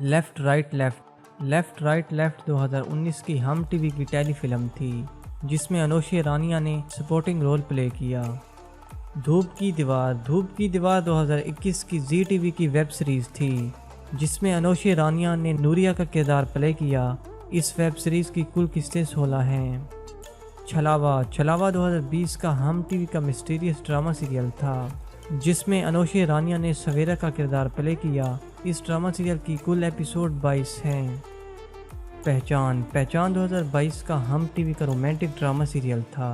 Left right left. Left right left 2019 की हम TV की टेलीफिल्म थी जिसमें अनुषा रानिया ने सपोर्टिंग रोल प्ले किया। धूप की दीवार 2021 की जी टीवी की वेब सीरीज़ थी जिसमें अनुषा रानिया ने नूरिया का किरदार प्ले किया। इस वेब सीरीज़ की कुल किस्तें 16 हैं। छलावा 2020 का हम टीवी का मिस्टीरियस ड्रामा सीरियल था जिसमें अनुषा रानिया ने सवेरा का किरदार प्ले किया। इस ड्रामा सीरियल की कुल एपिसोड 22 हैं। पहचान 2022 का हम टीवी का रोमांटिक ड्रामा सीरियल था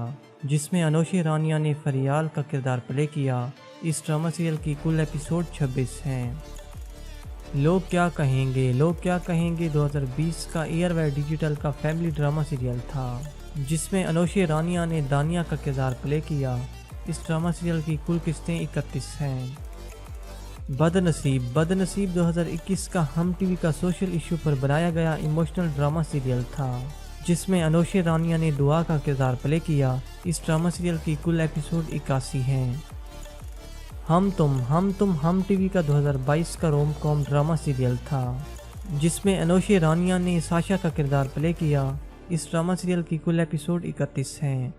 जिसमें अनुषा रानिया ने फरियाल का किरदार प्ले किया। इस ड्रामा सीरियल की कुल एपिसोड 26 हैं। लोग क्या कहेंगे 2020 का एयरवे डिजिटल का फैमिली ड्रामा सीरियल था जिसमें अनुषा रानिया ने दानिया का किरदार प्ले किया। इस ड्रामा सीरियल की कुल किस्तें 31 हैं। बदनसीब 2021 का हम टीवी का सोशल इशू पर बनाया गया इमोशनल ड्रामा सीरियल था जिसमें अनुषा रानिया ने दुआ का किरदार प्ले किया। इस ड्रामा सीरियल की कुल एपिसोड 81 हैं। हम टीवी का 2022 का रोम कॉम ड्रामा सीरियल था जिसमें अनुषा रानिया ने साशा का किरदार प्ले किया। इस ड्रामा सीरियल की कुल एपिसोड 31 हैं।